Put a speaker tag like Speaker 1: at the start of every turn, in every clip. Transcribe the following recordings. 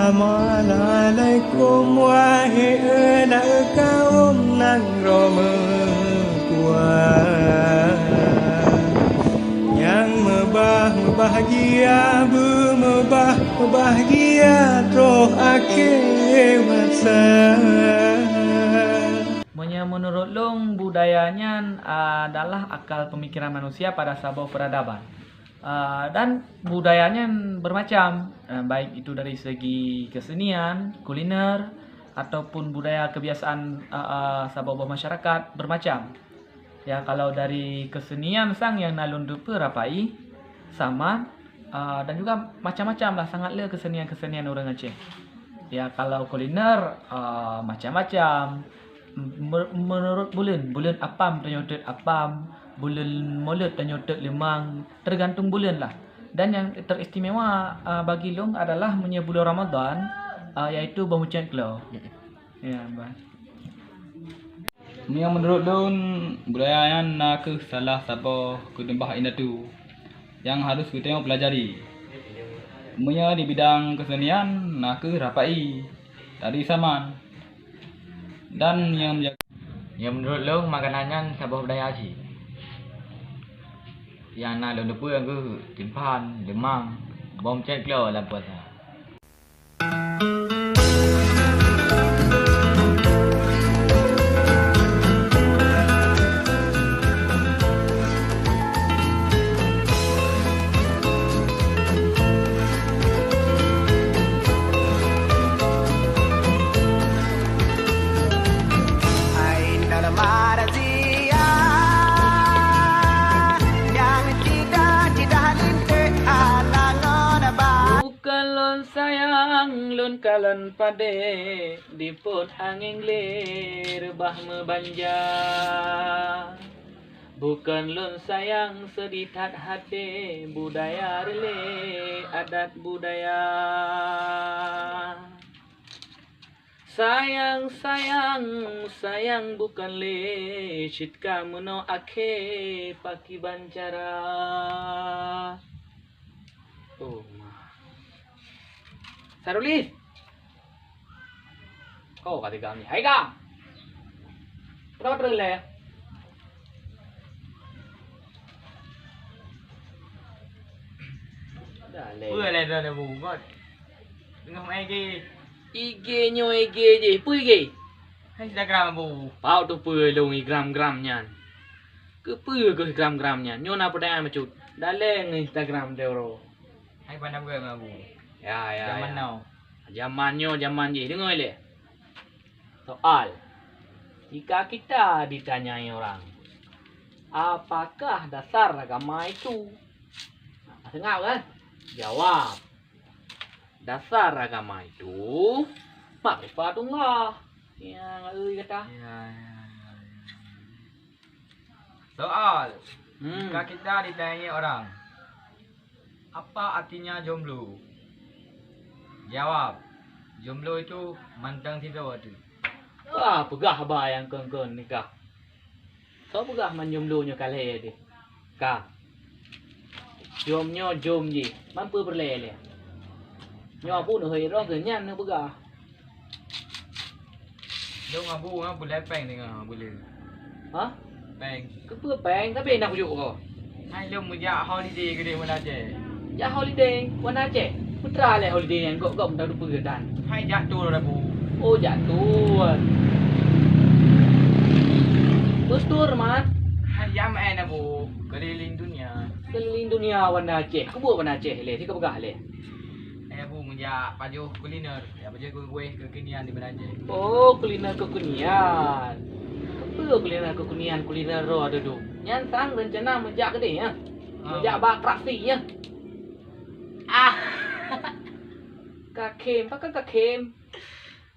Speaker 1: Assalamualaikum wahai anak kaum nang roma kuat yang bahagia bahagia roh akhir masa.
Speaker 2: Menurut Long, budayanya adalah akal pemikiran manusia pada sebuah peradaban. Dan budayanya bermacam, baik itu dari segi kesenian, kuliner, ataupun budaya kebiasaan sebuah masyarakat bermacam. Ya, kalau dari kesenian sang yang nalun dupa rapai sama, dan juga macam-macam lah sangatlah kesenian orang Aceh. Ya, kalau kuliner macam-macam. Menurut bulan apam ternyodot apam, bulan Maulid ternyodot lemang, tergantung bulan lah. Dan yang teristimewa bagi Long adalah bulan Ramadan, iaitu Bamucian Klau. Ya, bang.
Speaker 3: Yang menurut Long, budaya yang nak salah satu kedembah ini tu yang harus kita pelajari. Di bidang kesenian nak rapai dari zaman. Dan yang menurut lo makanannya sebuah budaya sih. Yang nak lo lupa yang ke timpan, lemang, bom cek lo dalam puasa.
Speaker 2: Lun kalan pade diput angin le rebah membanja. Bukan lun sayang seditat hati budaya rele adat budaya. Sayang bukan le citka meno akhe paki bancara. Oh, Sarulis. Kau kata kami, hai kau. Kenapa terleleh? Dah leh.
Speaker 3: Boleh dah bu, kau tengok IG
Speaker 2: je, pui IG.
Speaker 3: Instagram bu.
Speaker 2: Pau tu pui long gram-gramnya. Ke gram-gramnya. Nyo na pedang macut. Dah leh Instagram dia ro.
Speaker 3: Hai pandang gue bu.
Speaker 2: Ya.
Speaker 3: Zaman now.
Speaker 2: Zaman je. Dengar le. Soal. Jika kita ditanyai orang, apakah dasar agama itu? Dengar kan? Jawab. Dasar agama itu makrifatullah. Yang kata.
Speaker 3: Ya. Soal. Jika kita ditanyai orang, apa artinya jomblo? Jawab. Jomblo itu mantang tidur tu.
Speaker 2: Wah, pegah ba yang kon nikah. So pegah man jomblonya kale dia. Ka. Jom je. Mampu berlele. Nyo pun hei ro ke nyan no pegah.
Speaker 3: Dong abu boleh peng dengan boleh.
Speaker 2: Ha?
Speaker 3: Peng.
Speaker 2: Kepa peng tapi nak ujuk kau.
Speaker 3: Hai lo mujak holiday ke dia mana je.
Speaker 2: Ya holiday, wana je. Putra le holiday yang gok dah lupa dan.
Speaker 3: Hai jatuh dah bu.
Speaker 2: Oh jatuh. Bestur mat.
Speaker 3: Hai jam bu. Keliling
Speaker 2: dunia wana je. Kebu wana je le, ti kepegah le.
Speaker 3: Bu mujak pajuh kuliner. Ya pajuh kue kekinian di mana je.
Speaker 2: Oh, kuliner kekunian. Apa kuliner ro ada tu. Nyan sang rencana mejak gede ya. Mejak bak praksi ya. Kakem, pakai kakem.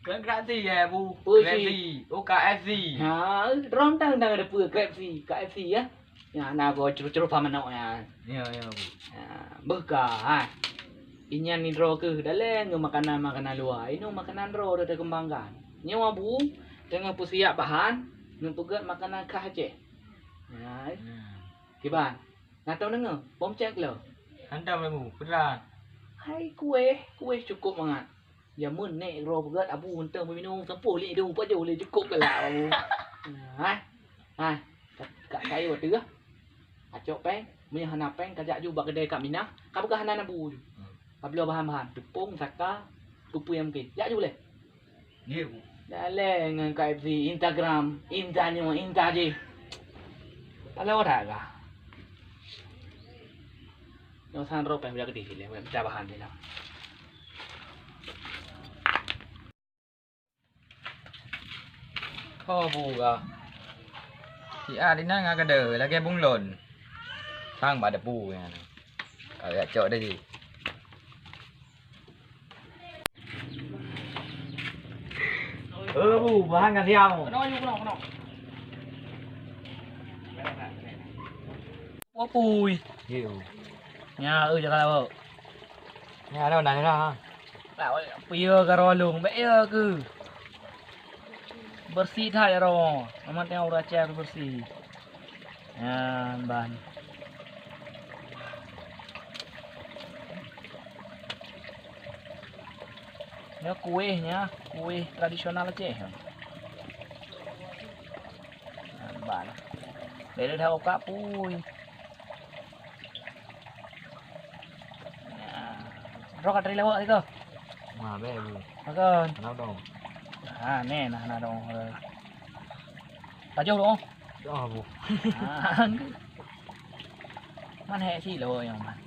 Speaker 3: Kan kreasi ya bu.
Speaker 2: Oh,
Speaker 3: kreasi. Oh KFC.
Speaker 2: Ha, rom tang ada pu KFC ya. Ya, nak go curu-curu pamanok ya.
Speaker 3: Ya bu.
Speaker 2: Berkah. Ha. Inyan ni ro ke dalam makanan luar. Ini makanan ro dah kembangkan. Nyawa bu, jangan pu siap bahan, ngepugat makanan khas je. Ya. Kiban. Ngatau dengar, bom cek lo.
Speaker 3: Hantam lah bu, berat.
Speaker 2: Hai kue cukup banget. Ya mun nek ro berat abu untuk minum sempuh li hidung paju li cukup ke lah abu. Ha. Ha. Kat kayu tu ah. Acok peng, punya hana peng kajak ju bak kedai kat Minang. Ka bukan hana abu ju. Kablo bahan-bahan tepung, saka, pupu yang mungkin. Jak ju boleh.
Speaker 3: Ye bu.
Speaker 2: Dah le dengan KFC Instagram, Insta ni Insta je. Kalau dah ka. Yo san ro peng bila kedai sile, bila bahan dia lah.
Speaker 3: Kho bu ka. Thì đi nó ngay cái đời là cái bún lồn sang bà đập bù này ở chợ đây gì
Speaker 2: Bu bahan kan siang. Kena. Có pui.
Speaker 3: nhiều
Speaker 2: Nha jangan lawa.
Speaker 3: nhà đâu này ra
Speaker 2: Lawa pia karo lung be ke. Bersih dah ya ro. Amat yang ora cer bersih. Ya, ban. Ini kuehnya, kue tradisional aja. Ban. Để theo cá pui. Rok atri lewat itu.
Speaker 3: mà bé bu
Speaker 2: Makan.
Speaker 3: nó đâu
Speaker 2: Ah, nè nè đâu. Tajuk dong.
Speaker 3: đó bu
Speaker 2: Man he sih lo yang man.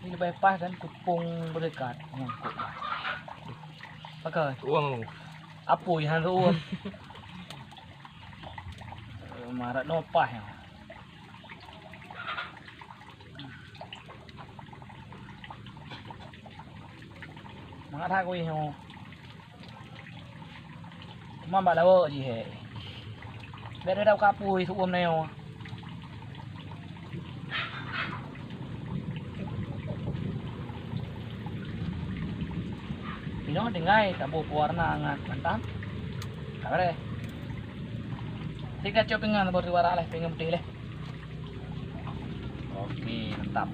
Speaker 2: Ini lebih pas kan tepung berdekat nyangkut. Pakai.
Speaker 3: uống
Speaker 2: Apa yang tu? Marat no pas yang. Mangat ha kui yang. Mà bà đâu gì hệ. Bé đây đâu cá pui thu ôm neo. Thì nó thì ngay tak buat warna ngat mantap. Apa deh? Tiga copingan baru warna lah, pengen putih lah. Oke, mantap.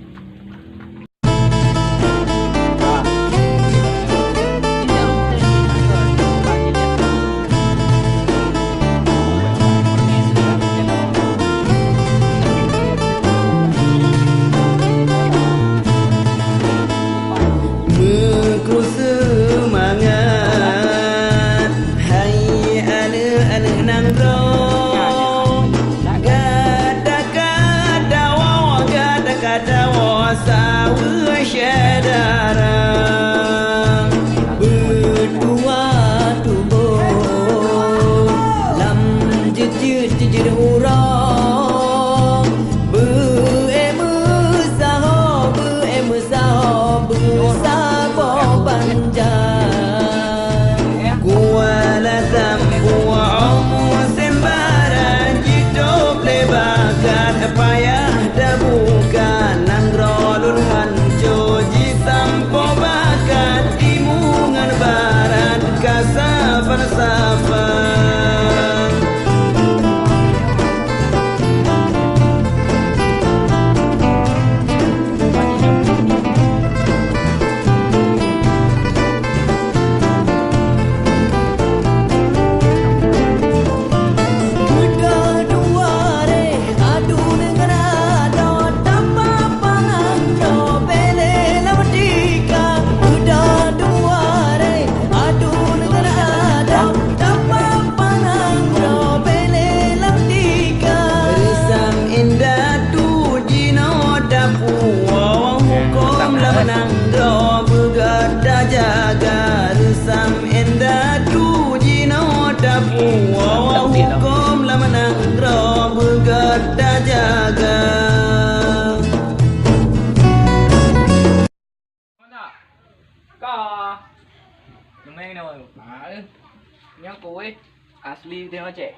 Speaker 2: Yang kue asli tengok cek.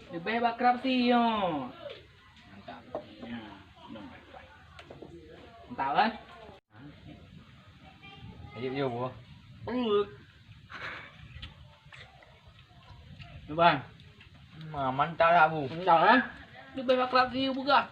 Speaker 2: Lebih bakrab sih yo. Mantap. Ya, mantap kan?
Speaker 3: yêu bu
Speaker 2: Bang.
Speaker 3: mà mantap lah bu
Speaker 2: Mantap kan? Lebih bakrab sih buka.